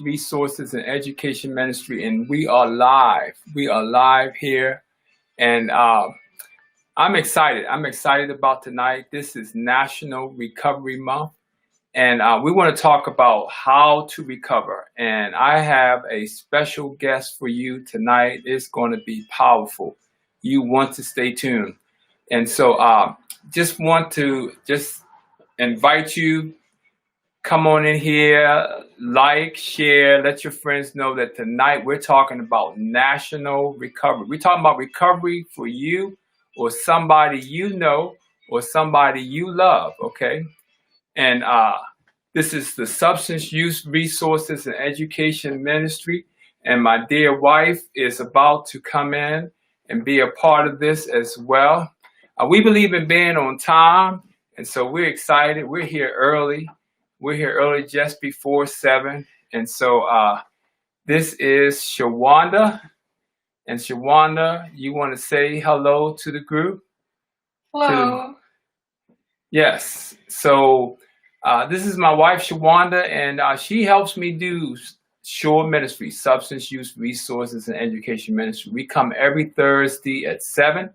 Resources and Education Ministry, and we are live. We are live here, and I'm excited. I'm excited about tonight. This is National Recovery Month, and we want to talk about how to recover. And I have a special guest for you tonight. It's going to be powerful. You want to stay tuned. And so just want to invite you, come on in here, like, share, let your friends know that tonight we're talking about national recovery. We're talking about recovery for you or somebody you know or somebody you love, okay? And this is the Substance Use Resources and Education Ministry. And my dear wife is about to come in and be a part of this as well. We believe in being on time, and so we're excited. We're here early. We're here early just before 7. And so this is Shawanda. And Shawanda, you want to say hello to the group? Hello. Yes. So this is my wife, Shawanda, and she helps me do SURE Ministry, Substance Use Resources and Education Ministry. We come every Thursday at 7,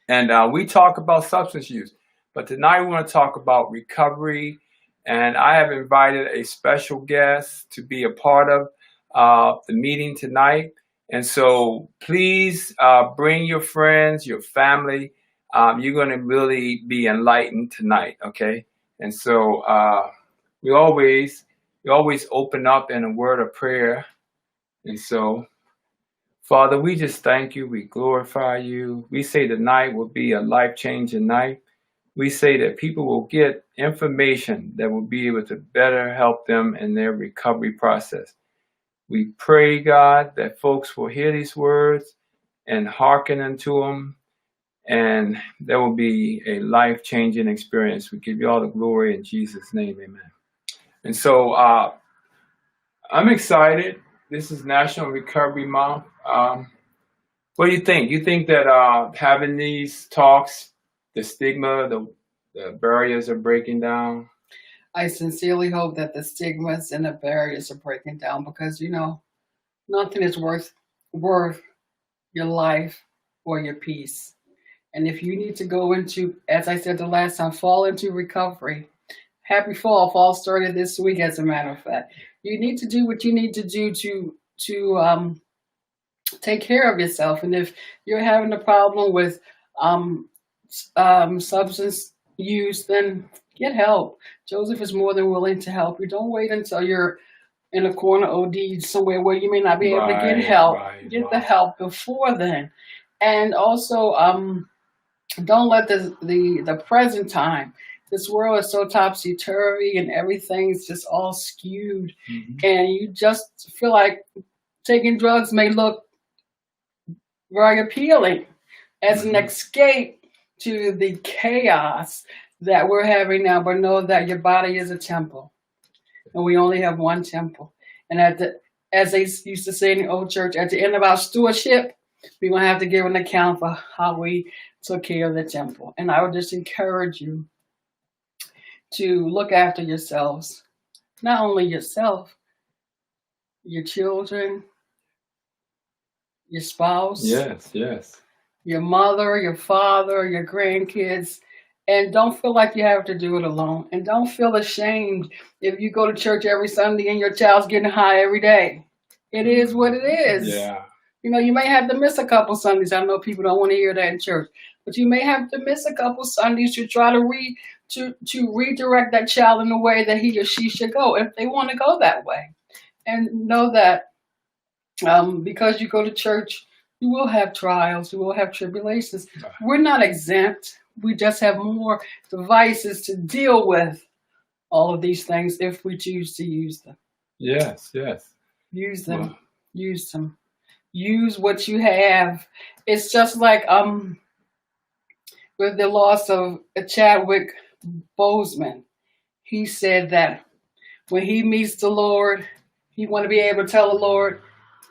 and we talk about substance use. But tonight we want to talk about recovery, and I have invited a special guest to be a part of the meeting tonight. And so please bring your friends, your family. You're going to really be enlightened tonight, okay? And so we always open up in a word of prayer. And so, Father, we just thank you. We glorify you. We say tonight will be a life-changing night. We say that people will get information that will be able to better help them in their recovery process. We pray, God, that folks will hear these words and hearken unto them, and there will be a life-changing experience. We give you all the glory in Jesus' name, amen. And so I'm excited. This is National Recovery Month. What do you think? You think that having these talks, the stigma, the barriers are breaking down? I sincerely hope that the stigmas and the barriers are breaking down, because, you know, nothing is worth your life or your peace. And if you need to go into, as I said the last time, fall into recovery. Happy fall. Fall started this week, as a matter of fact. You need to do what you need to do to take care of yourself. And if you're having a problem with substance use, then get help. Joseph is more than willing to help you. Don't wait until you're in a corner OD somewhere where you may not be able to get help. Get the help before then. And also, don't let the present time, this world is so topsy-turvy and everything's just all skewed. Mm-hmm. And you just feel like taking drugs may look very appealing as an escape to the chaos that we're having now. But know that your body is a temple, and we only have one temple. And as they used to say in the old church, at the end of our stewardship, we're going to have to give an account for how we took care of the temple. And I would just encourage you to look after yourselves. Not only yourself, your children, your spouse. Yes. Your mother, your father, your grandkids. And don't feel like you have to do it alone. And don't feel ashamed if you go to church every Sunday and your child's getting high every day. It is what it is. Yeah. You know, you may have to miss a couple Sundays. I know people don't want to hear that in church. But you may have to miss a couple Sundays to try to redirect that child in the way that he or she should go, if they want to go that way. And know that because you go to church, you will have trials, you will have tribulations. We're not exempt. We just have more devices to deal with all of these things if we choose to use them. Yes. Use them. Wow. Use them. Use what you have. It's just like with the loss of Chadwick Boseman. He said that when he meets the Lord, he want to be able to tell the Lord,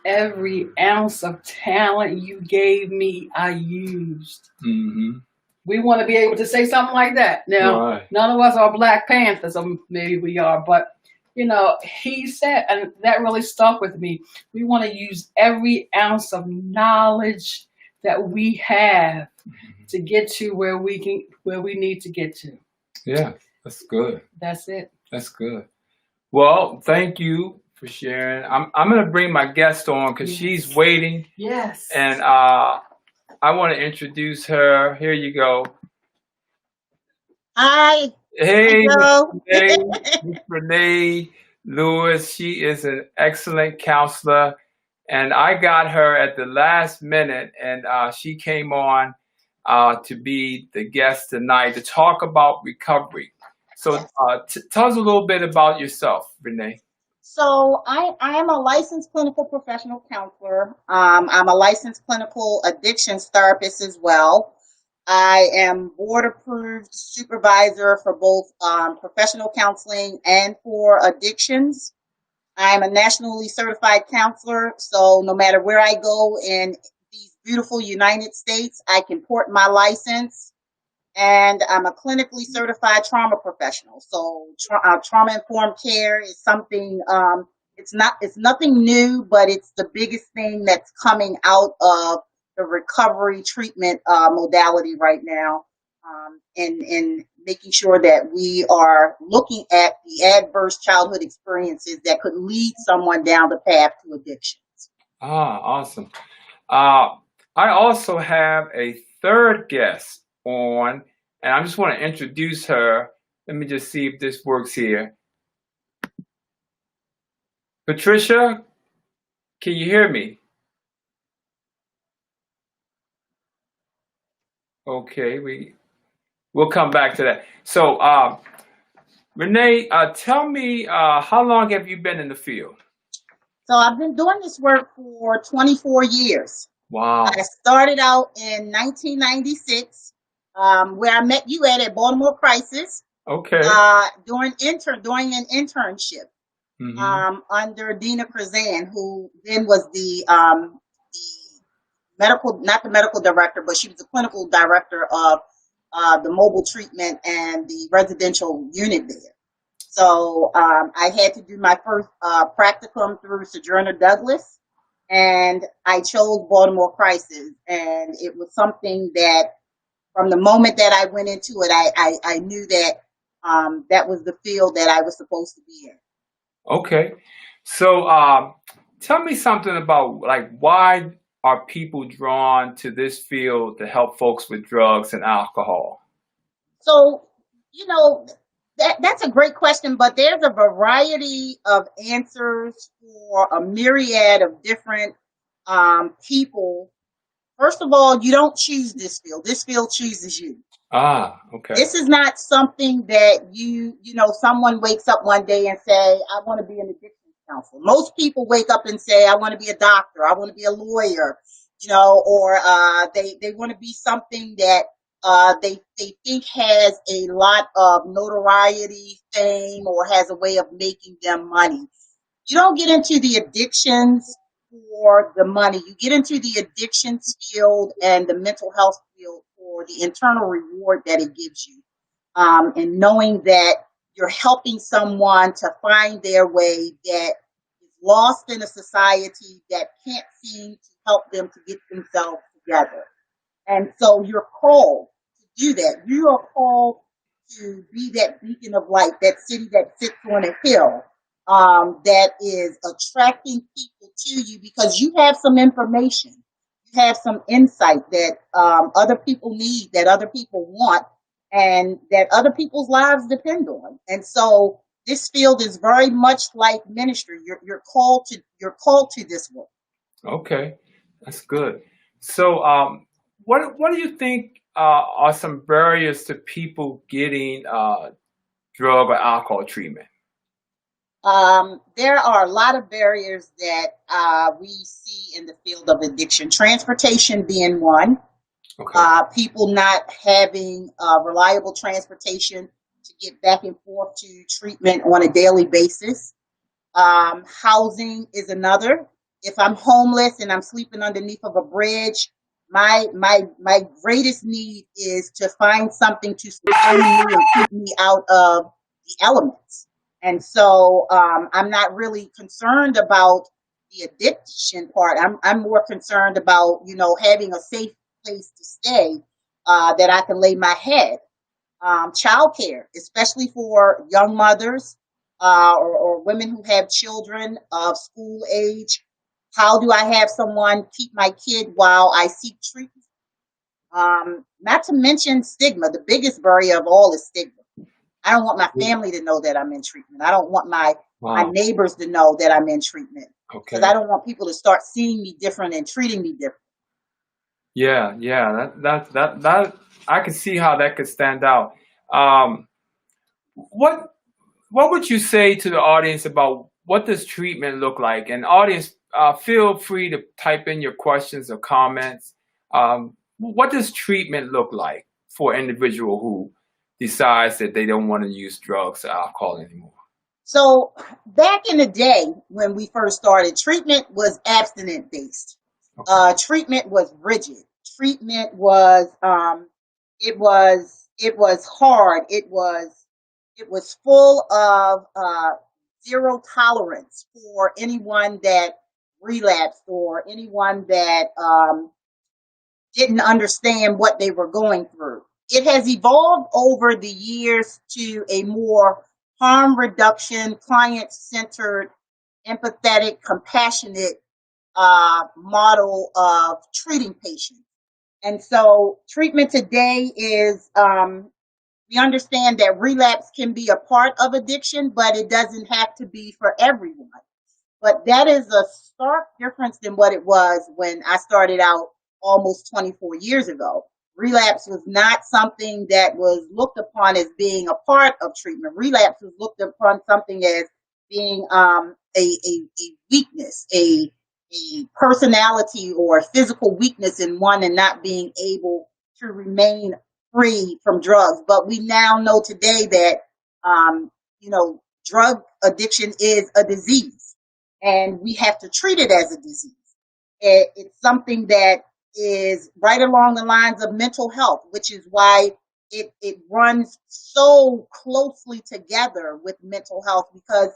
every ounce of talent you gave me, I used. Mm-hmm. We want to be able to say something like that. Now, None of us are Black Panthers, or maybe we are, but he said, and that really stuck with me. We want to use every ounce of knowledge that we have to get to where we need to get to. Yeah, that's good. That's it. That's good. Well, thank you for sharing. I'm gonna bring my guest on because she's waiting, Yes. and I want to introduce her. Here you go. Hi. Hey, Hello. Miss Renee Lewis. She is an excellent counselor, and I got her at the last minute, and she came on to be the guest tonight to talk about recovery. So tell us a little bit about yourself, Renee. So I am a licensed clinical professional counselor. I'm a licensed clinical addictions therapist as well. I am board approved supervisor for both professional counseling and for addictions. I'm a nationally certified counselor, so no matter where I go in these beautiful United States, I can port my license. And I'm a clinically certified trauma professional. So trauma-informed care is something, it's nothing new, but it's the biggest thing that's coming out of the recovery treatment modality right now, and making sure that we are looking at the adverse childhood experiences that could lead someone down the path to addictions. Awesome. I also have a third guest on, and I just want to introduce her. Let me just see if this works here. Patricia, can you hear me? Okay, we'll come back to that. So, Renee, tell me, how long have you been in the field? So I've been doing this work for 24 years. Wow. I started out in 1996, where I met you at Baltimore Crisis. Okay. During an internship under Dina Krazan, who then was the medical, not the medical director, but she was the clinical director of the mobile treatment and the residential unit there. So I had to do my first practicum through Sojourner Douglas, and I chose Baltimore Crisis, and it was something that from the moment that I went into it, I knew that that was the field that I was supposed to be in. Okay. So tell me something about, like, why are people drawn to this field to help folks with drugs and alcohol? So, that's a great question, but there's a variety of answers for a myriad of different people. First of all, you don't choose this field. This field chooses you. Okay. This is not something that someone wakes up one day and say, I want to be an addiction counselor. Most people wake up and say, I want to be a doctor. I want to be a lawyer, or they want to be something that they think has a lot of notoriety, fame, or has a way of making them money. You don't get into the addictions for the money. You get into the addictions field and the mental health field for the internal reward that it gives you. And knowing that you're helping someone to find their way that is lost in a society that can't seem to help them to get themselves together. And so you're called to do that. You are called to be that beacon of light, that city that sits on a hill, that is attracting people to you because you have some information. You have some insight that other people need, that other people want, and that other people's lives depend on. And so this field is very much like ministry. You're called to this work. Okay, that's good. So, what do you think are some barriers to people getting drug or alcohol treatment? There are a lot of barriers that we see in the field of addiction. Transportation being one. Okay. People not having reliable transportation to get back and forth to treatment on a daily basis. Housing is another. If I'm homeless and I'm sleeping underneath of a bridge, my greatest need is to find something to sustain me and keep me out of the elements. And so I'm not really concerned about the addiction part. I'm more concerned about, having a safe place to stay that I can lay my head. Childcare, especially for young mothers or women who have children of school age. How do I have someone keep my kid while I seek treatment? Not to mention stigma. The biggest barrier of all is stigma. I don't want my family to know that I'm in treatment. I don't want my neighbors to know that I'm in treatment, because I don't want people to start seeing me different and treating me different. Yeah, that I can see how that could stand out. What would you say to the audience about what does treatment look like? And audience, feel free to type in your questions or comments. What does treatment look like for an individual who decides that they don't want to use drugs or alcohol anymore? So back in the day when we first started, treatment was abstinent based. Okay. Treatment was rigid. Treatment was it was hard. It was full of zero tolerance for anyone that relapsed or anyone that didn't understand what they were going through. It has evolved over the years to a more harm reduction, client-centered, empathetic, compassionate model of treating patients. And so treatment today is, we understand that relapse can be a part of addiction, but it doesn't have to be for everyone. But that is a stark difference than what it was when I started out almost 24 years ago. Relapse was not something that was looked upon as being a part of treatment. Relapse was looked upon something as being a weakness, a personality or a physical weakness in one, and not being able to remain free from drugs. But we now know today that drug addiction is a disease, and we have to treat it as a disease. It's something that is right along the lines of mental health, which is why it runs so closely together with mental health, because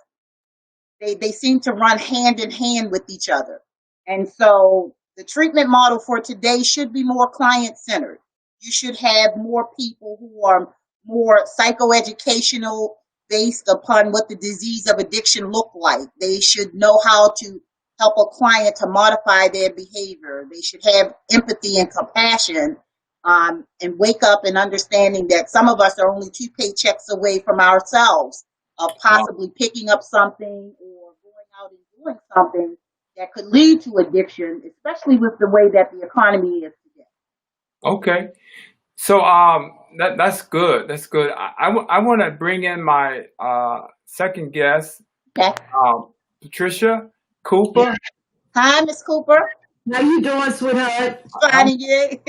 they seem to run hand in hand with each other. And so the treatment model for today should be more client-centered. You should have more people who are more psychoeducational, based upon what the disease of addiction look like. They should know how to help a client to modify their behavior. They should have empathy and compassion, and wake up and understanding that some of us are only 2 paychecks away from ourselves of possibly picking up something or going out and doing something that could lead to addiction, especially with the way that the economy is today. Okay. So that's good. That's good. I want to bring in my second guest, Okay. Patricia Cooper. Hi, Miss Cooper. How you doing, sweetheart? Fine, and you?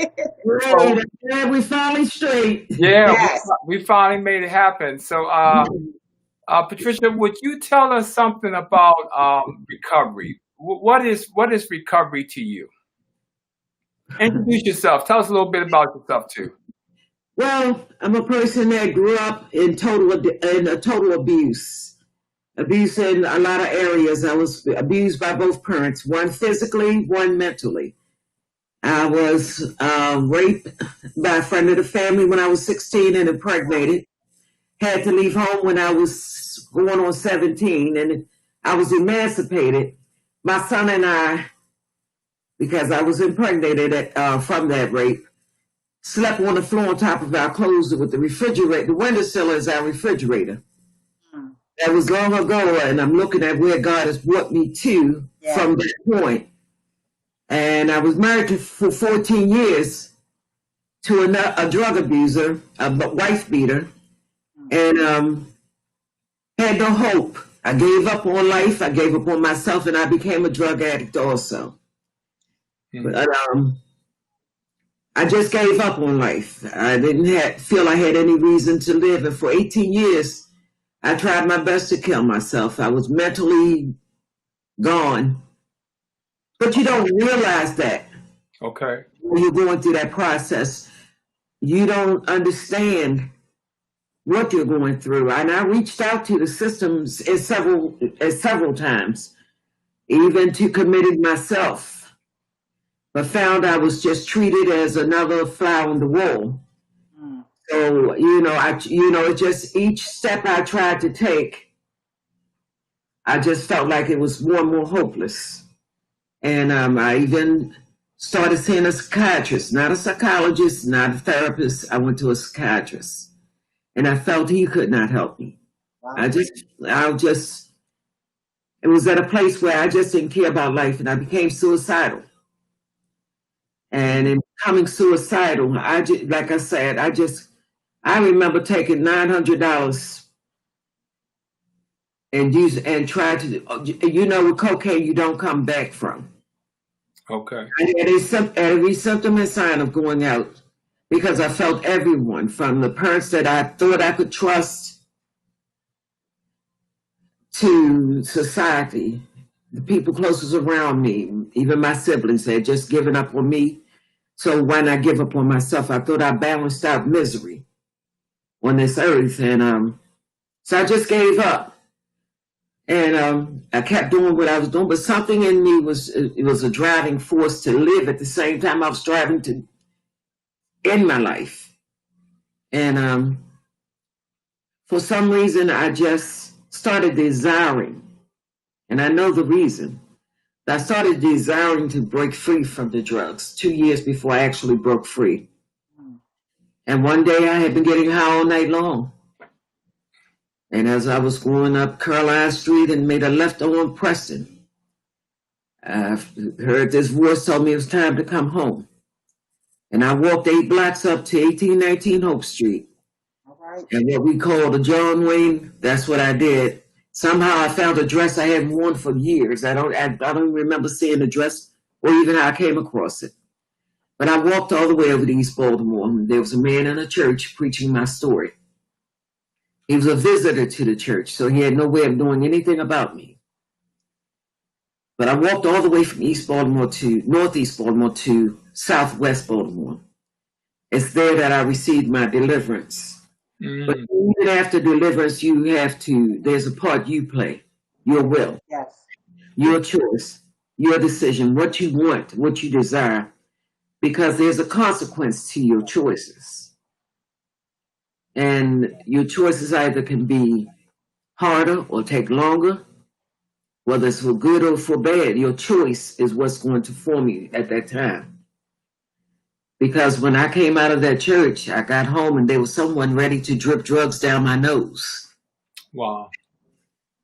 Great. Yeah, we finally straight. Yeah, Yes. we finally made it happen. So, Patricia, would you tell us something about recovery? What is recovery to you? Introduce yourself. Tell us a little bit about yourself too. Well, I'm a person that grew up in total abuse. Abuse in a lot of areas. I was abused by both parents, one physically, one mentally. I was raped by a friend of the family when I was 16 and impregnated. Had to leave home when I was going on 17, and I was emancipated. My son and I, because I was impregnated from that rape, slept on the floor on top of our clothes with the refrigerator. The windowsill is our refrigerator. That was long ago, and I'm looking at where God has brought me to from that point. And I was married for 14 years to a drug abuser, a wife beater, and had no hope. I gave up on life. I gave up on myself, and I became a drug addict also. But I just gave up on life. I didn't feel I had any reason to live. And for 18 years, I tried my best to kill myself. I was mentally gone. But you don't realize that. Okay. When you're going through that process, you don't understand what you're going through. And I reached out to the systems several times, even to committed myself, but found I was just treated as another fly on the wall. So, it just each step I tried to take, I just felt like it was more and more hopeless. And I even started seeing a psychiatrist, not a psychologist, not a therapist. I went to a psychiatrist, and I felt he could not help me. Wow. It was at a place where I just didn't care about life, and I became suicidal. And in becoming suicidal, like I said, I remember taking $900 and tried to, with cocaine, you don't come back from. Okay. I had every symptom and sign of going out because I felt everyone, from the parents that I thought I could trust to society, the people closest around me, even my siblings had just given up on me. So why not give up on myself? I thought I balanced out misery on this earth. And so I just gave up. And I kept doing what I was doing, but something in me was a driving force to live at the same time I was striving to end my life. And for some reason, I just started desiring, and I know the reason. I started desiring to break free from the drugs 2 years before I actually broke free. And one day I had been getting high all night long. And as I was going up Caroline Street and made a left on Preston, I heard this voice tell me it was time to come home. And I walked 8 blocks up to 1819 Hope Street. All right. And what we call the John Wayne, that's what I did. Somehow I found a dress I hadn't worn for years. I don't remember seeing the dress or even how I came across it. But I walked all the way over to East Baltimore, and there was a man in a church preaching my story. He was a visitor to the church, so he had no way of knowing anything about me. But I walked all the way from East Baltimore to Northeast Baltimore to Southwest Baltimore. It's there that I received my deliverance. But even after deliverance, there's a part you play, your will, Yes. your choice, your decision, what you want, what you desire, because there's a consequence to your choices. And your choices either can be harder or take longer, whether it's for good or for bad. Your choice is what's going to form you at that time. Because when I came out of that church, I got home and there was someone ready to drip drugs down my nose. Wow.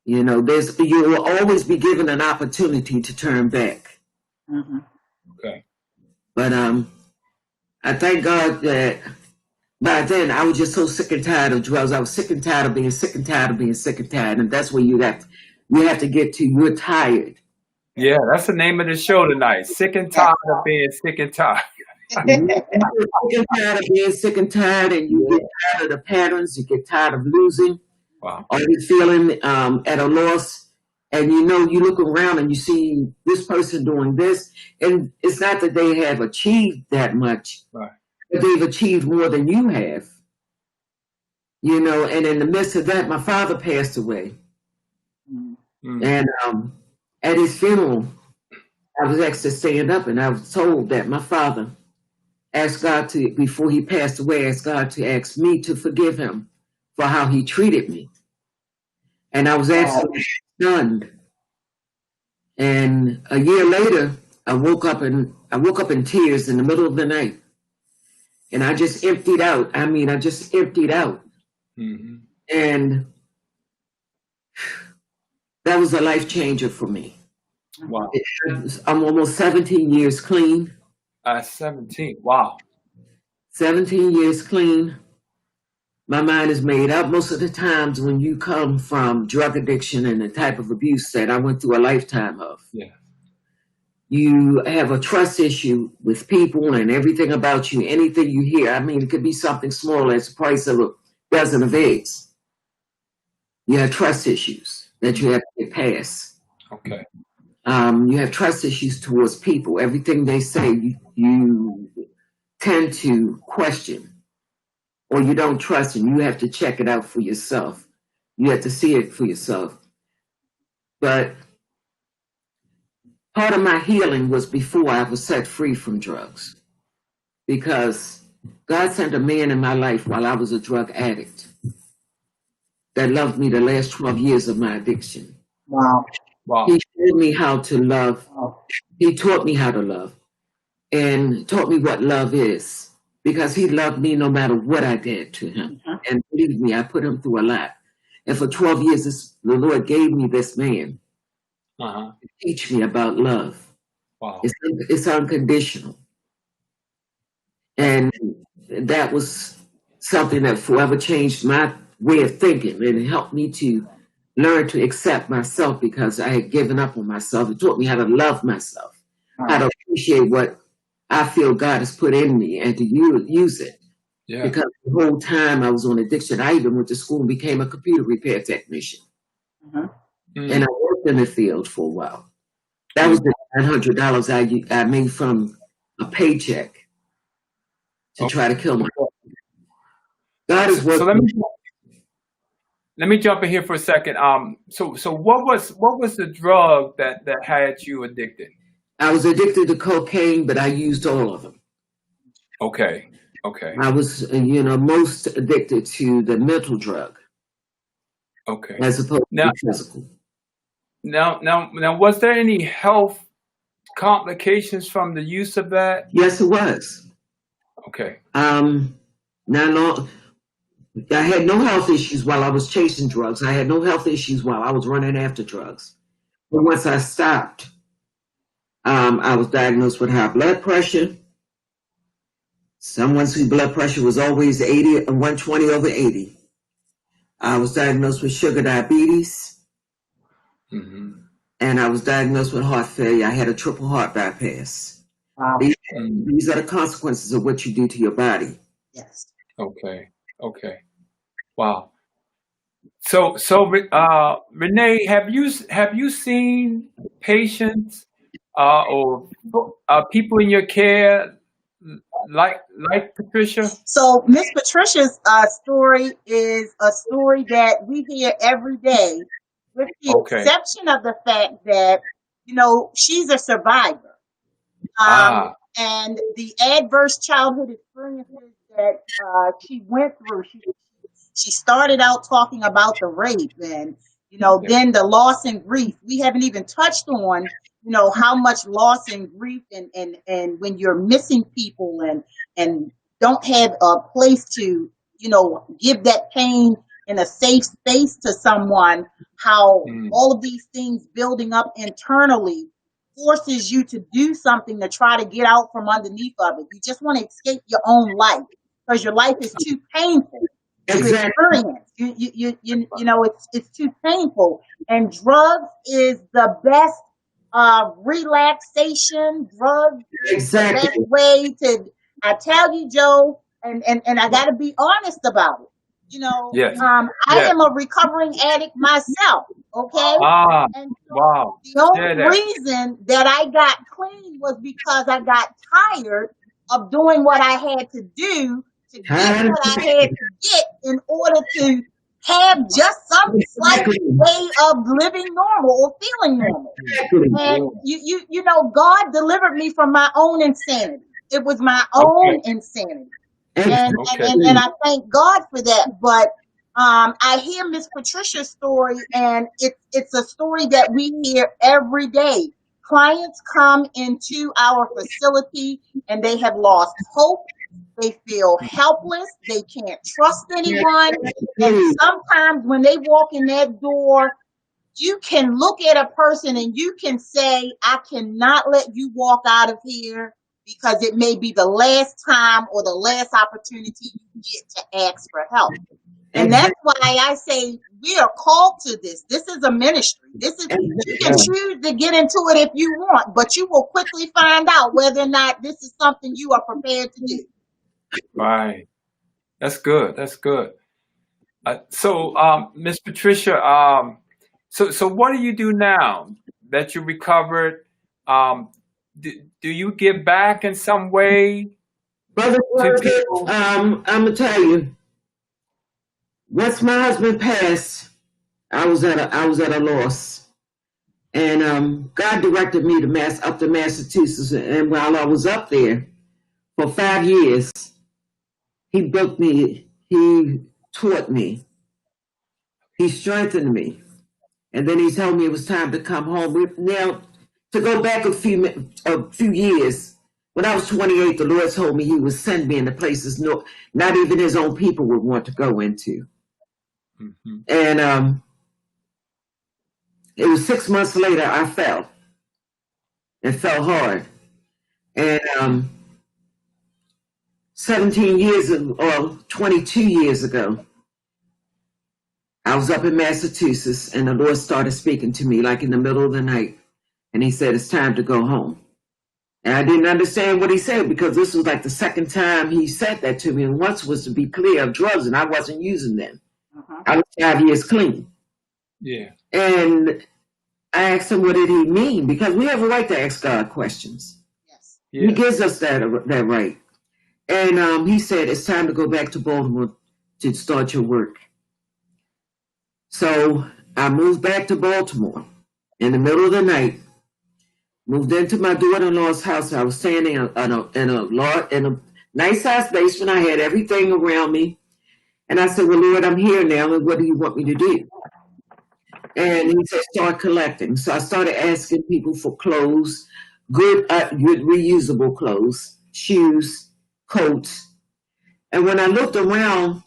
You will always be given an opportunity to turn back. Mm-hmm. Okay. But I thank God that by then I was just so sick and tired of drugs. I was sick and tired of being sick and tired of being sick and tired. And that's where you have to get to. You're tired. Yeah, that's the name of the show tonight. Sick and tired of being sick and tired. You're sick and tired of being sick and tired, and you get tired of the patterns. You get tired of losing. Wow. Always feeling at a loss. And you look around and you see this person doing this, and it's not that they have achieved that much, right, but they've achieved more than you have. And in the midst of that, my father passed away. Mm-hmm. And at his funeral, I was asked to stand up, and I was told that my father asked God to, before he passed away, asked God to ask me to forgive him for how he treated me. And I was absolutely stunned. And a year later, I woke up in tears in the middle of the night. And I just emptied out. I just emptied out. Mm-hmm. And that was a life changer for me. Wow. I'm almost 17 years clean. 17. Wow. 17 years clean. My mind is made up. Most of the times when you come from drug addiction and the type of abuse that I went through a lifetime of, you have a trust issue with people and everything about you, anything you hear. It could be something small as the price of a dozen of eggs. You have trust issues that you have to get past. Okay. You have trust issues towards people. Everything they say, you tend to question. or you don't trust him. You have to check it out for yourself. You have to see it for yourself. But part of my healing was before I was set free from drugs, because God sent a man in my life while I was a drug addict that loved me the last 12 years of my addiction. Wow. Wow. He showed me how to love. Wow. He taught me how to love and taught me what love is, because he loved me no matter what I did to him. Mhm. And believe me, I put him through a lot. And for 12 years, the Lord gave me this man Uh-huh. to teach me about love. Wow. It's unconditional. And that was something that forever changed my way of thinking, and it helped me to learn to accept myself, because I had given up on myself. It taught me how to love myself, how to appreciate what I feel God has put in me, and to use it. Yeah. Because the whole time I was on addiction, I even went to school and became a computer repair technician. Mhm. And I worked in the field for a while. That was the $900 I made from a paycheck to try to kill myself. God is So working. let me jump in here for a second. So what was the drug that had you addicted? I was addicted to cocaine, but I used all of them. Okay. I was, most addicted to the mental drug Okay. as opposed Now- to physical. Now, was there any health complications from the use of that? Yes, it was. Okay. Not long. I had no health issues while I was chasing drugs. I had no health issues while I was running after drugs. But once I stopped, I was diagnosed with high blood pressure. Someone's blood pressure was always 120/80. I was diagnosed with sugar diabetes, Mm-hmm. and I was diagnosed with heart failure. I had a triple heart bypass. Wow. These are the consequences of what you do to your body. Yes. Okay. Wow. So Renee, have you seen patients or people in your care like Patricia? So Miss Patricia's story is a story that we hear every day, with the Okay. exception of the fact that, she's a survivor. And the adverse childhood experiences that she went through, she started out talking about the rape and, then the loss and grief. We haven't even touched on, how much loss and grief and when you're missing people and don't have a place to, give that pain in a safe space to someone, how all of these things building up internally forces you to do something to try to get out from underneath of it. You just want to escape your own life because your life is too painful to experience. It's too painful. And drugs is the best relaxation. Drugs is the best way to. I tell you, Joe, and I got to be honest about it. Yes. I am a recovering addict myself. Okay. And so Wow. the only reason that I got clean was because I got tired of doing what I had to do to get what I had to get in order to have just some slight way of living normal or feeling normal. And God delivered me from my own insanity. It was my own insanity. And I thank God for that. But I hear Miss Patricia's story, and it's a story that we hear every day. Clients come into our facility and they have lost hope. They feel helpless. They can't trust anyone. And sometimes when they walk in that door, you can look at a person and you can say, I cannot let you walk out of here because it may be the last time or the last opportunity you get to ask for help. And that's why I say we are called to this. This is a ministry. You can choose to get into it if you want, but you will quickly find out whether or not this is something you are prepared to do. Right. That's good. So, Miss Patricia, so what do you do now that you recovered? Do you give back in some way? Brother, I'm gonna tell you, once my husband passed, I was at a loss. And God directed me up to Massachusetts. And while I was up there for 5 years, he built me, he taught me, he strengthened me. And then he told me it was time to come home. Now, to go back a few years, when I was 28, the Lord told me he would send me into places not even his own people would want to go into. Mm-hmm. And it was 6 months later I fell, and fell hard. And 22 years ago, I was up in Massachusetts, and the Lord started speaking to me like in the middle of the night. And he said, it's time to go home. And I didn't understand what he said, because this was like the second time he said that to me. And once was to be clear of drugs, and I wasn't using them. I was 5 years clean. Yeah. And I asked him, what did he mean? Because we have a right to ask God questions. Yes. Yeah. He gives us that right. And he said, it's time to go back to Baltimore to start your work. So I moved back to Baltimore in the middle of the night, moved into my daughter-in-law's house. I was staying in a nice size basement. I had everything around me. And I said, well, Lord, I'm here now, and what do you want me to do? And he said, start collecting. So I started asking people for clothes, good reusable clothes, shoes, coats. And when I looked around,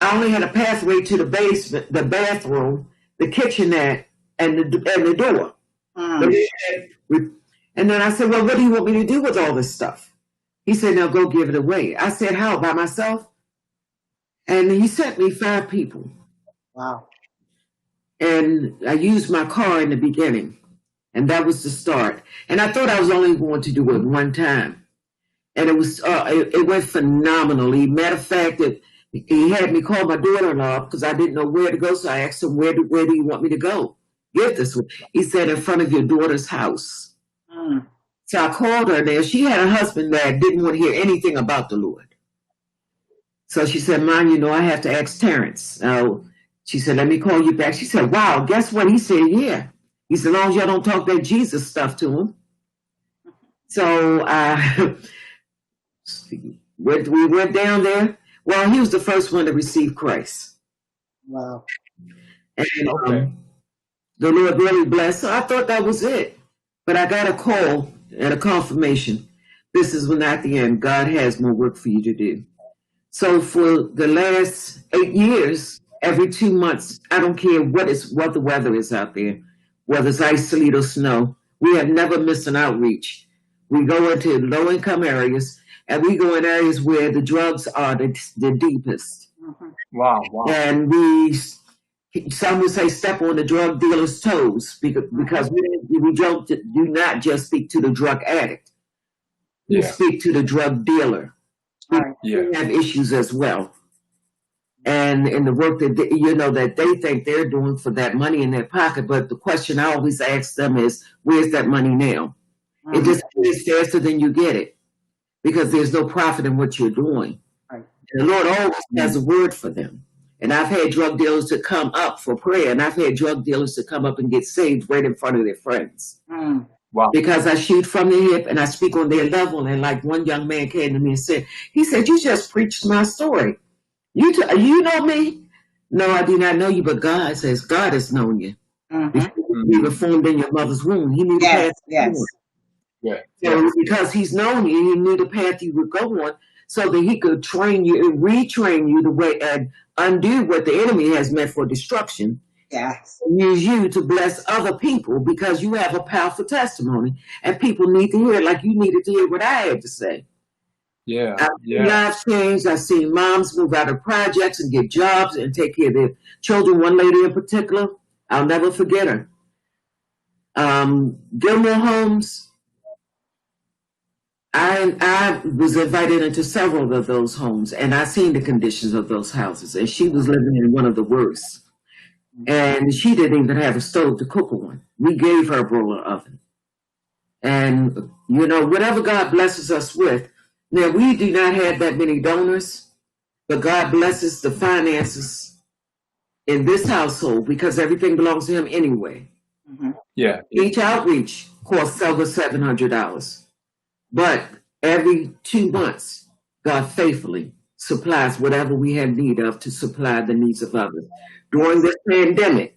I only had a pathway to the basement, the bathroom, the kitchenette, and the door. And then I said, well, what do you want me to do with all this stuff? He said, now go give it away. I said, how, by myself? And he sent me 5 people. Wow. And I used my car in the beginning. And that was the start. And I thought I was only going to do it one time. And it went phenomenally. Matter of fact, he had me call my daughter-in-law because I didn't know where to go. So I asked him, where do you want me to go? Give this one. He said, in front of your daughter's house. So I called her there. She had a husband that didn't want to hear anything about the Lord. So she said, Mom, I have to ask Terrence. She said, let me call you back. She said, wow, guess what? He said, yeah. He said, as long as y'all don't talk that Jesus stuff to him. So we went down there. Well, he was the first one to receive Christ. Wow. And the Lord really blessed. So I thought that was it. But I got a call and a confirmation. This is not the end. God has more work for you to do. So for the last 8 years, every 2 months, I don't care what the weather is out there, whether it's ice, sleet, or snow, we have never missed an outreach. We go into low-income areas, and we go in areas where the drugs are the deepest. Wow. And some would say step on the drug dealer's toes, because we do not just speak to the drug addict. We speak to the drug dealer. We have issues as well. And in the work that that they think they're doing for that money in their pocket. But the question I always ask them is, where's that money now? It disappears faster than you get it, because there's no profit in what you're doing. And the Lord always has a word for them. And I've had drug dealers to come up for prayer, and I've had drug dealers to come up and get saved right in front of their friends. Wow. Because I shoot from the hip and I speak on their level. And like one young man came to me and said, you just preached my story. You know me? No, I do not know you, but God says God has known you. You were formed in your mother's womb. He knew the path you would go on. So because he's known you, he knew the path you would go on, so that he could train you and retrain you the way and undo what the enemy has meant for destruction. Yes. Use you to bless other people, because you have a powerful testimony, and people need to hear it like you needed to hear what I had to say. I've seen lives change. I've seen moms move out of projects and get jobs and take care of their children. One lady in particular, I'll never forget her. Gilmore Homes. I was invited into several of those homes, and I seen the conditions of those houses, and she was living in one of the worst. And she didn't even have a stove to cook on. We gave her a broiler oven. And, whatever God blesses us with. Now, we do not have that many donors, but God blesses the finances in this household, because everything belongs to him anyway, Yeah. each outreach costs over $700. But every 2 months, God faithfully supplies whatever we have need of to supply the needs of others. During this pandemic,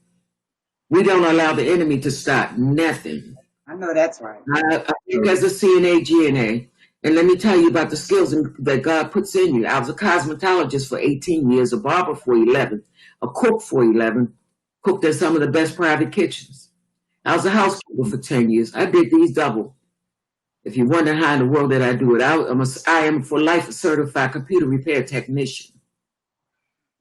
we don't allow the enemy to stop nothing. I know that's right. I think as a CNA, GNA, and let me tell you about the skills that God puts in you. I was a cosmetologist for 18 years, a barber for 11, a cook for 11, cooked in some of the best private kitchens. I was a housekeeper for 10 years. I did these double. If you wonder how in the world did I do it, I am for life a certified computer repair technician.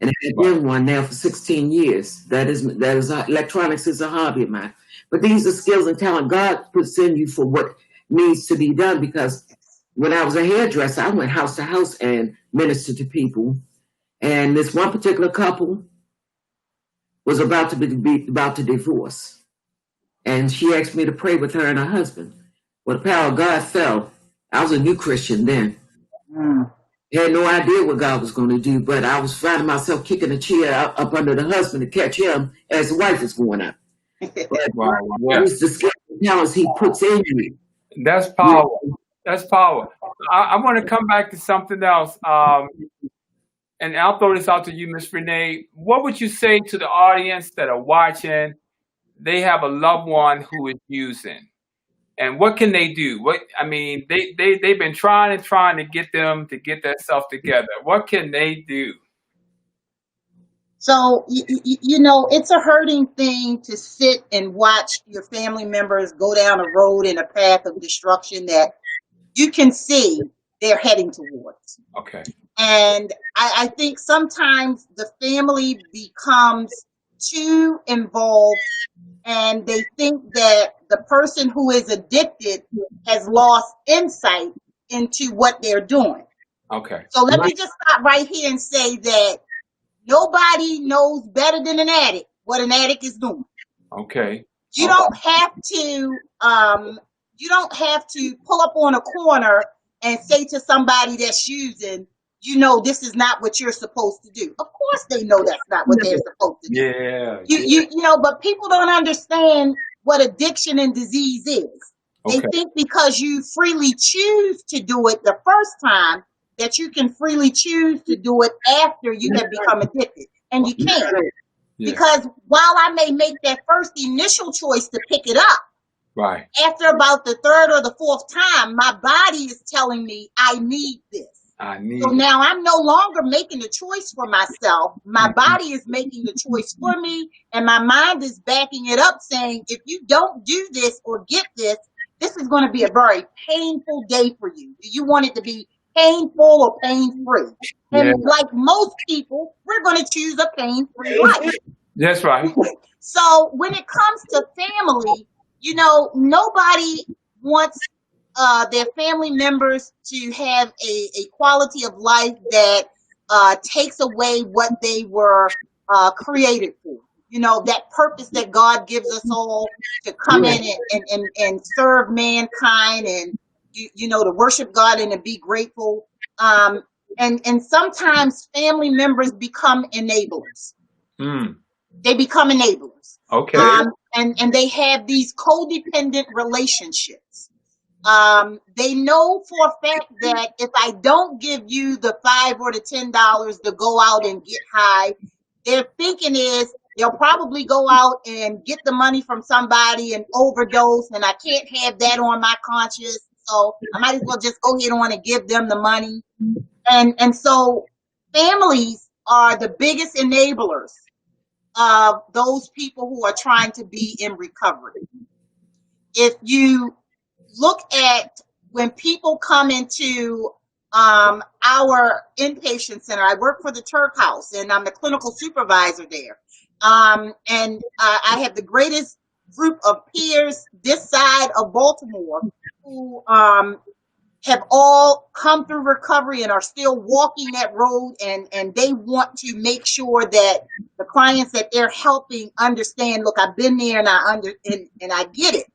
And I've been one now for 16 years. That is electronics is a hobby of mine. But these are skills and talent God puts in you for what needs to be done. Because when I was a hairdresser, I went house to house and ministered to people. And this one particular couple was about to divorce, and she asked me to pray with her and her husband. Well, the power of God fell. I was a new Christian then. Had no idea what God was going to do, but I was finding myself kicking a chair up under the husband to catch him as the wife is going up. Wow. Yeah. It's the skills and talents he puts in you. That's power. That's power. I want to come back to something else. And I'll throw this out to you, Miss Renee. What would you say to the audience that are watching? They have a loved one who is using, and what can they do? They've been trying to get them to get that self together. What can they do? So, it's a hurting thing to sit and watch your family members go down a road in a path of destruction that you can see they're heading towards. Okay. And I think sometimes the family becomes too involved, and they think that the person who is addicted has lost insight into what they're doing. Okay. So let me just stop right here and say that nobody knows better than an addict what an addict is doing. Okay. You don't have to pull up on a corner and say to somebody that's using, this is not what you're supposed to do. Of course they know that's not what they're supposed to do. Yeah. But people don't understand what addiction and disease is. They think because you freely choose to do it the first time that you can freely choose to do it after you have become addicted. And you can't. Yeah. Because while I may make that first initial choice to pick it up, Right. after about the third or the fourth time, my body is telling me I need this. So now I'm no longer making the choice for myself. My body is making the choice for me, and my mind is backing it up, saying, if you don't do this or get this, this is going to be a very painful day for you. Do you want it to be painful or pain-free? And like most people, we're going to choose a pain-free life. That's right. So when it comes to family, nobody wants their family members to have a quality of life that takes away what they were created for. That purpose that God gives us all to come in and serve mankind and, to worship God and to be grateful. And sometimes family members become enablers. They become enablers. Okay. And they have these codependent relationships. They know for a fact that if I don't give you the $5 or the $10 to go out and get high, their thinking is they'll probably go out and get the money from somebody and overdose, and I can't have that on my conscience. So I might as well just go ahead on and give them the money. And so families are the biggest enablers of those people who are trying to be in recovery. If you look at when people come into our inpatient center, I work for the Turk House and I'm the clinical supervisor there. And I have the greatest group of peers this side of Baltimore who have all come through recovery and are still walking that road, and they want to make sure that the clients that they're helping understand, look, I've been there and I get it.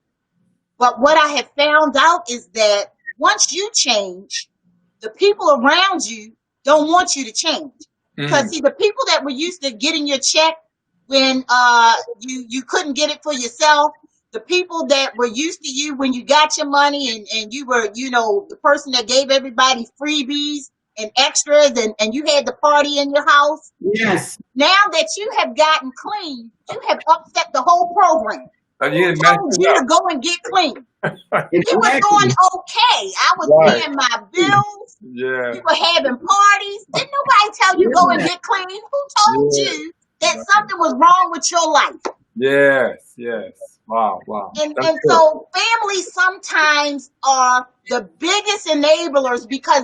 But what I have found out is that once you change, the people around you don't want you to change. Because see, the people that were used to getting your check when you couldn't get it for yourself. The people that were used to you when you got your money and you were, the person that gave everybody freebies and extras and you had the party in your house. Yes. Now that you have gotten clean, you have upset the whole program. You Who told you to go and get clean? You were doing okay. I was paying my bills. Yeah. You were having parties. Didn't nobody tell you go and get clean? Who told you that something was wrong with your life? Yes, yes. Wow. And so families sometimes are the biggest enablers because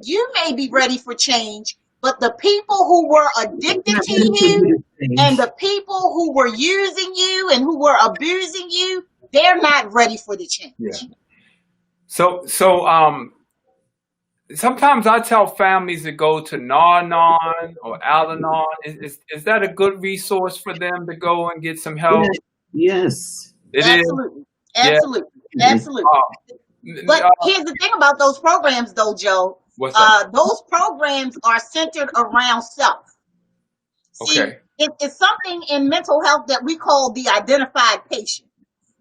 you may be ready for change, but the people who were addicted to you and the people who were using you and who were abusing you, they're not ready for the change. Yeah. So sometimes I tell families to go to Nar-Anon or Al-Anon. Is that a good resource for them to go and get some help? Yes. Absolutely. Yeah. Absolutely. But here's the thing about those programs, though, Joe. What's that? Those programs are centered around self. See, Okay. it's something in mental health that we call the identified patient.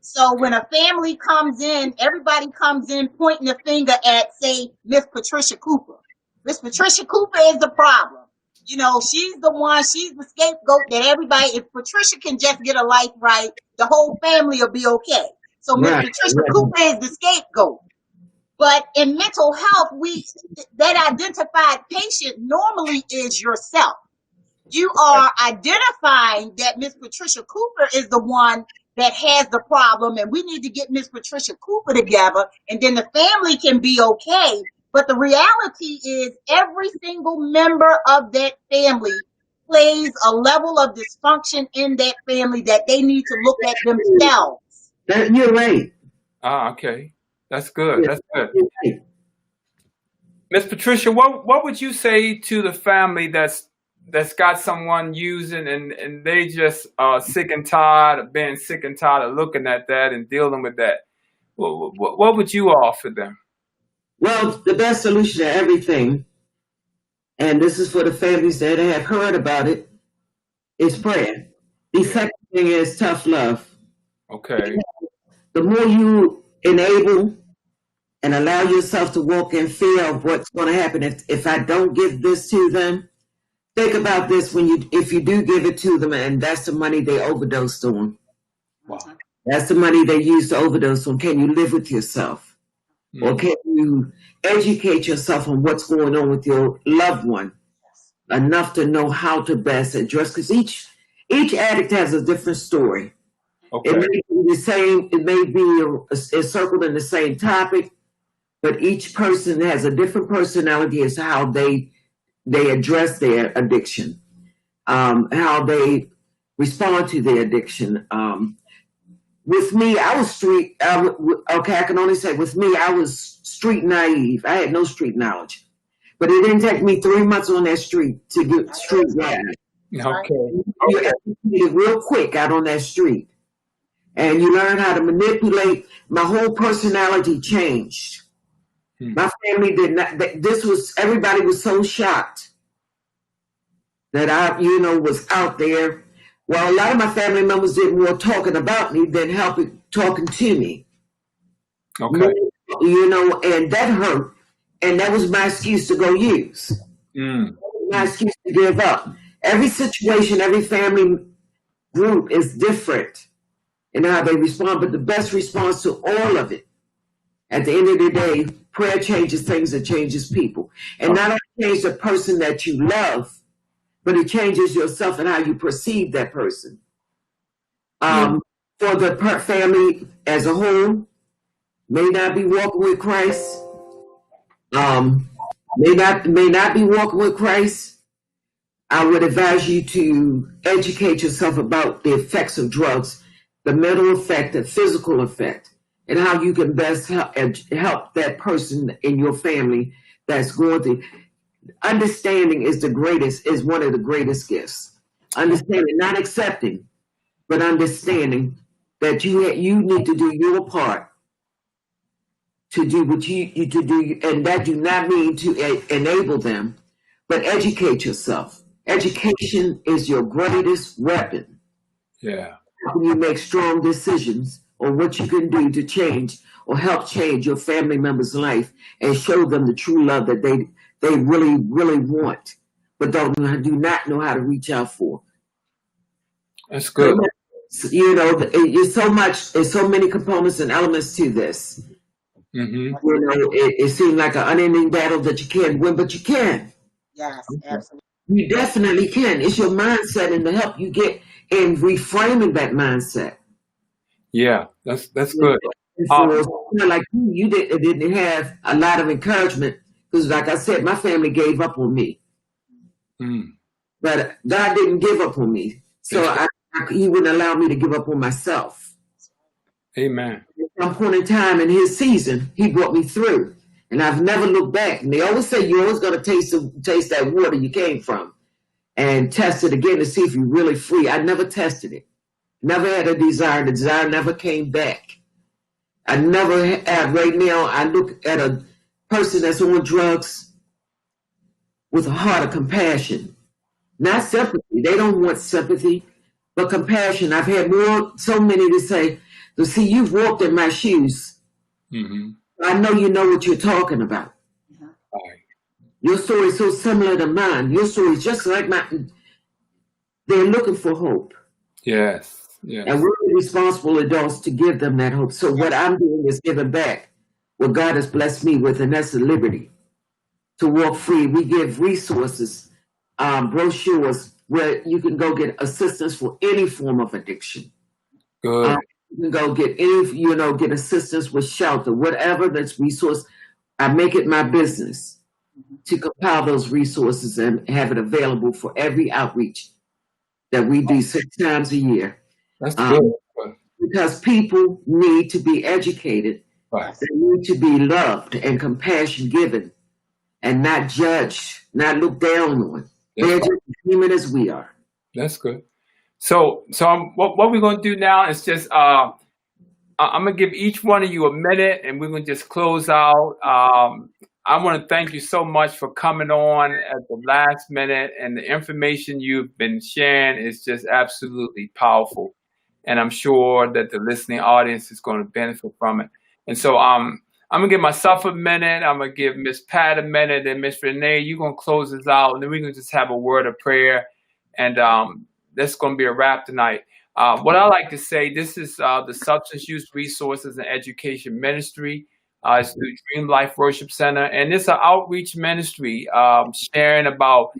So when a family comes in, everybody comes in pointing a finger at, say, Miss Patricia Cooper. Miss Patricia Cooper is the problem. She's the one, she's the scapegoat that everybody, if Patricia can just get a life right, the whole family will be okay. So Miss Patricia Cooper is the scapegoat. But in mental health, that identified patient normally is yourself. You are identifying that Miss Patricia Cooper is the one that has the problem, and we need to get Miss Patricia Cooper together, and then the family can be okay. But the reality is every single member of that family plays a level of dysfunction in that family that they need to look at themselves. You're right. Okay. That's good. That's good. Miss Patricia, what would you say to the family that's got someone using and they just sick and tired of being sick and tired of looking at that and dealing with that? What would you offer them? Well, the best solution to everything, and this is for the families that have heard about it, is prayer. The second thing is tough love. Okay. The more you enable and allow yourself to walk in fear of what's going to happen if I don't give this to them, think about this if you do give it to them, and that's the money they overdosed on. Wow. That's the money they used to overdose on. Can you live with yourself? Or can you educate yourself on what's going on with your loved one enough to know how to best address? Because each addict has a different story. Okay. It may be the same. It may be circled in the same topic, but each person has a different personality as to how they address their addiction, how they respond to their addiction. With me, I was street. I can only say with me, I was street naive. I had no street knowledge, but it didn't take me 3 months on that street to get street wise. Okay. You educated real quick out on that street, and you learn how to manipulate. My whole personality changed. My family did not. Everybody was so shocked that I, was out there. Well, a lot of my family members did more talking about me than talking to me. Okay. And that hurt. And that was my excuse to go use. My excuse to give up. Every situation, every family group is different in how they respond, but the best response to all of it, at the end of the day, prayer changes things, it changes people. And not only change the person that you love, but it changes yourself and how you perceive that person. For the family as a whole, may not be walking with Christ, may not be walking with Christ, I would advise you to educate yourself about the effects of drugs, the mental effect, the physical effect, and how you can best help that person in your family that's going through. Understanding is one of the greatest gifts. Understanding, not accepting, but understanding that you need to do your part to do what you to do, and that do not mean to enable them, but educate yourself. Education is your greatest weapon. Yeah. Helping you make strong decisions on what you can do to change or help change your family member's life and show them the true love that they really, really want, but do not know how to reach out for. That's good. You know, there's so many components and elements to this. Mm-hmm. You know, it seems like an unending battle that you can't win, but you can. Yes, absolutely. You definitely can. It's your mindset and the help you get in reframing that mindset. Yeah, that's good. And for someone like you didn't have a lot of encouragement because, like I said, my family gave up on me, but God didn't give up on me. So He wouldn't allow me to give up on myself. Amen. At some point in time in His season, He brought me through, and I've never looked back. And they always say you're always going to taste that water you came from, and test it again to see if you're really free. I never tested it. Never had a desire. The desire never came back. I never had. Right now, I look at a person that's on drugs with a heart of compassion, not sympathy. They don't want sympathy, but compassion. I've had so many to say, to see you've walked in my shoes. Mm-hmm. I know you know what you're talking about. Right. Your story is so similar to mine. Your story is just like mine. They're looking for hope. Yes. Yes. And we're responsible adults to give them that hope. So what I'm doing is giving back what God has blessed me with, and that's the liberty to walk free. We give resources, brochures where you can go get assistance for any form of addiction. Good. You can go get get assistance with shelter, whatever that's resource. I make it my business to compile those resources and have it available for every outreach that we do 6 times a year. That's good. Because people need to be educated. Right. They need to be loved and compassion given and not judged, not looked down on. They're just as human as we are. That's good. So what we're going to do now is just, I'm going to give each one of you a minute and we're going to just close out. I want to thank you so much for coming on at the last minute, and the information you've been sharing is just absolutely powerful. And I'm sure that the listening audience is going to benefit from it. And so I'm going to give myself a minute. I'm going to give Miss Pat a minute. And Miss Renee, you're going to close us out. And then we're going to just have a word of prayer. And that's going to be a wrap tonight. What I like to say, this is the Substance Use Resources and Education Ministry. It's through Dream Life Worship Center. And it's an outreach ministry sharing about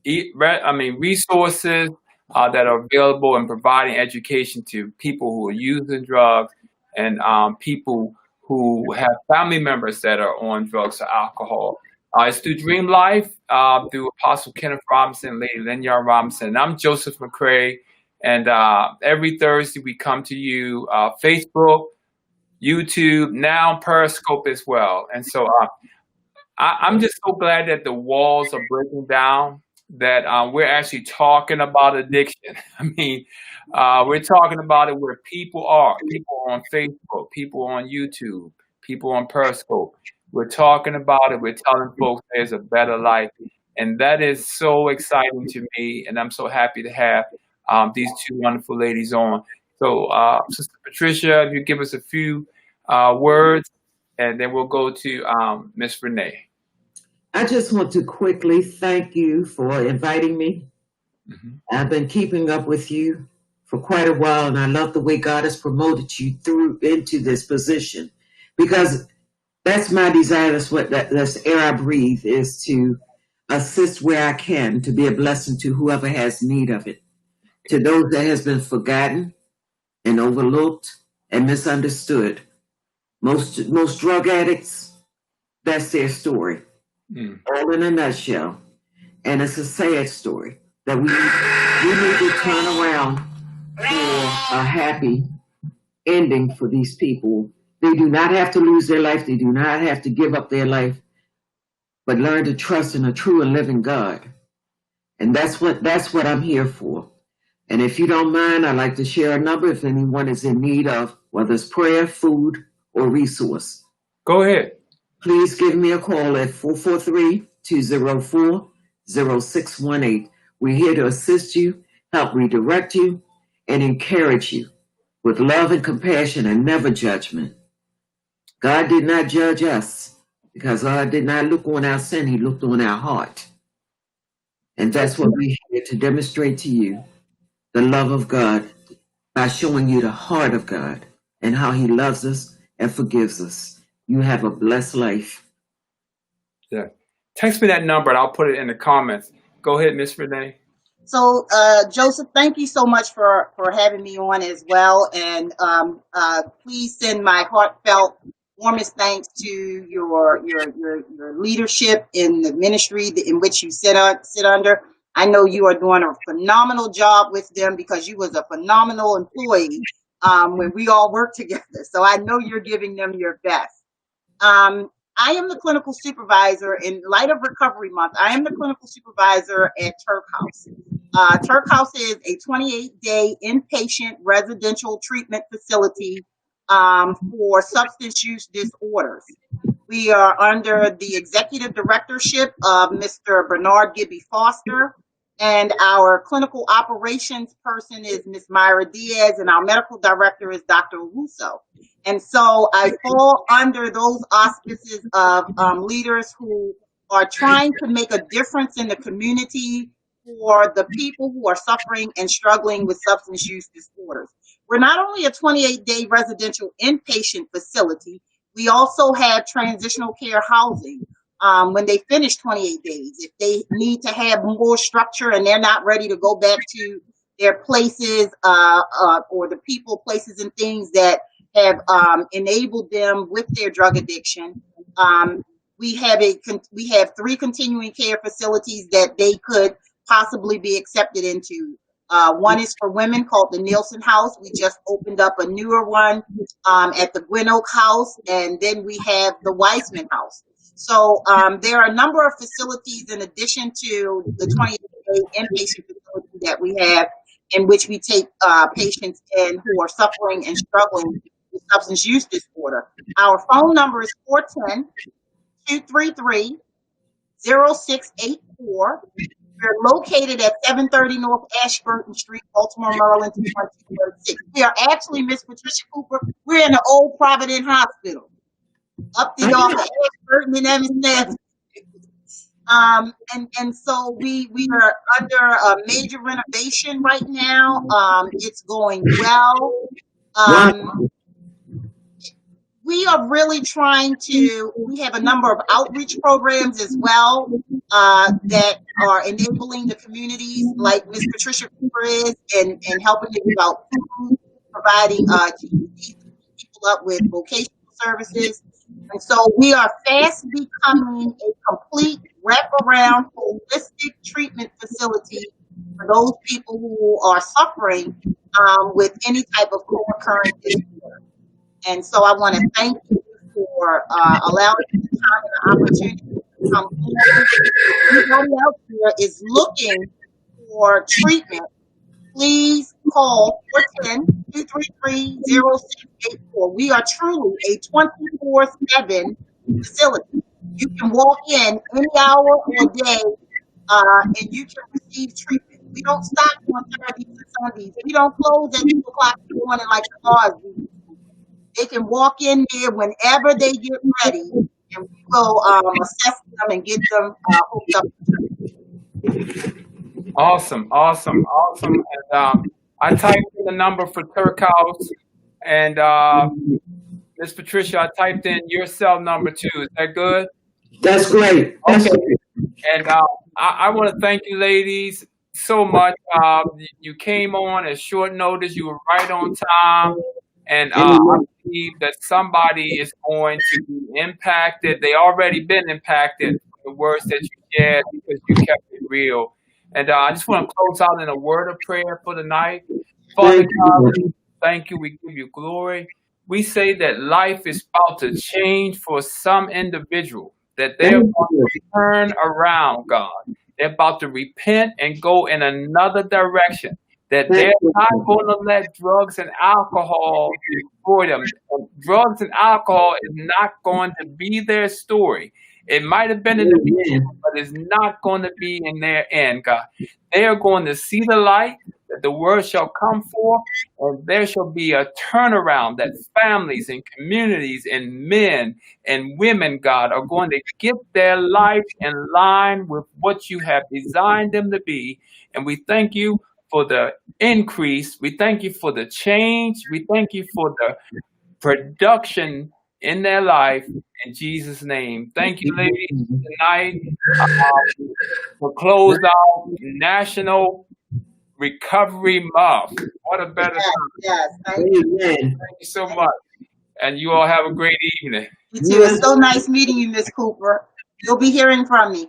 resources that are available and providing education to people who are using drugs and people who have family members that are on drugs or alcohol. It's through Dream Life, through Apostle Kenneth Robinson and Lady Lynn Robinson. And I'm Joseph McCray. And every Thursday we come to you, Facebook, YouTube, now Periscope as well. And so I'm just so glad that the walls are breaking down, that we're actually talking about addiction. I mean, we're talking about it where people are on Facebook, people on YouTube, people on Periscope. We're talking about it. We're telling folks there's a better life. And that is so exciting to me. And I'm so happy to have these two wonderful ladies on. So, Sister Patricia, if you give us a few words, and then we'll go to Miss Renee. I just want to quickly thank you for inviting me. Mm-hmm. I've been keeping up with you for quite a while, and I love the way God has promoted you into this position, because that's my desire. That's the air I breathe, is to assist where I can, to be a blessing to whoever has need of it, to those that has been forgotten and overlooked and misunderstood. Most drug addicts, that's their story. All in a nutshell. And it's a sad story that we need to turn around for a happy ending for these people. They do not have to lose their life. They do not have to give up their life, but learn to trust in a true and living God. And that's what I'm here for. And if you don't mind, I'd like to share a number if anyone is in need of, whether it's prayer, food, or resource. Go ahead. Please give me a call at 443-204-0618. We're here to assist you, help redirect you, and encourage you with love and compassion and never judgment. God did not judge us because God did not look on our sin, He looked on our heart. And that's what we're here to demonstrate to you, the love of God, by showing you the heart of God and how He loves us and forgives us. You have a blessed life. Yeah. Text me that number and I'll put it in the comments. Go ahead, Miss Renee. So, Joseph, thank you so much for having me on as well. And please send my heartfelt, warmest thanks to your leadership in the ministry in which you sit under. I know you are doing a phenomenal job with them because you was a phenomenal employee when we all worked together. So I know you're giving them your best. I am the clinical supervisor in light of Recovery Month. I am the clinical supervisor at Turk House. Turk House is a 28-day inpatient residential treatment facility for substance use disorders. We are under the executive directorship of Mr. Bernard Gibby Foster, and our clinical operations person is Ms. Myra Diaz, and our medical director is Dr. Russo. And so I fall under those auspices of leaders who are trying to make a difference in the community for the people who are suffering and struggling with substance use disorders. We're not only a 28-day residential inpatient facility, we also have transitional care housing when they finish 28 days. If they need to have more structure and they're not ready to go back to their places or the people, places, and things that have enabled them with their drug addiction, we have 3 continuing care facilities that they could possibly be accepted into. One is for women called the Nielsen House. We just opened up a newer one at the Gwynn Oak House, and then we have the Weissman House. So there are a number of facilities in addition to the 28-day inpatient facility that we have, in which we take patients in who are suffering and struggling with substance use disorder. Our phone number is 410-233-0684. We're located at 730 North Ashburton Street, Baltimore, Maryland, 21236. We are actually, Miss Patricia Cooper, we're in the old Providence Hospital, up the off of Ashburton and Evans. And so we are under a major renovation right now. It's going well. We are really trying to, we have a number of outreach programs as well that are enabling the communities, like Ms. Patricia Cooper is, and helping to give out food, providing people up with vocational services. And so we are fast becoming a complete wraparound holistic treatment facility for those people who are suffering with any type of co-occurring disorder. And so I want to thank you for allowing me the time and the opportunity to come forward. Anybody else here is looking for treatment, please call 410-233-0684. We are truly a 24/7 facility. You can walk in any hour or day and you can receive treatment. We don't stop on Saturdays and Sundays. We don't close at 2 o'clock in the morning like the bars do. They can walk in there whenever they get ready, and we will assess them and get them hooked up. Awesome. And I typed in the number for Turk House, and Miss Patricia, I typed in your cell number too. Is that good? That's great. Okay. And I want to thank you, ladies, so much. You came on at short notice. You were right on time. And I believe that somebody is going to be impacted. They already been impacted from the words that you shared because you kept it real. And I just want to close out in a word of prayer for the night. Father God, thank you. We give you glory. We say that life is about to change for some individual, that they're going to turn around, God. They're about to repent and go in another direction. That they're not going to let drugs and alcohol destroy them. Drugs and alcohol is not going to be their story. It might have been in the beginning, Amen. but it's not going to be in their end, God. They are going to see the light, that the word shall come forth, and there shall be a turnaround, that families and communities and men and women, God, are going to get their life in line with what you have designed them to be. And we thank you for the increase. We thank you for the change. We thank you for the production in their life. In Jesus' name. Thank you, ladies, tonight for close out National Recovery Month. What a better Yes, time. yes. Thank you. Amen. Thank you so much. And you all have a great evening. You too. It's so nice meeting you, Miss Cooper. You'll be hearing from me.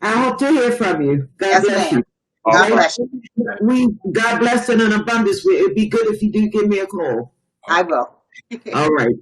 I hope to hear from you. God Yes, bless ma'am. you. God All right. bless you. God bless in an abundance. It'd be good if you do give me a call. I will. All right.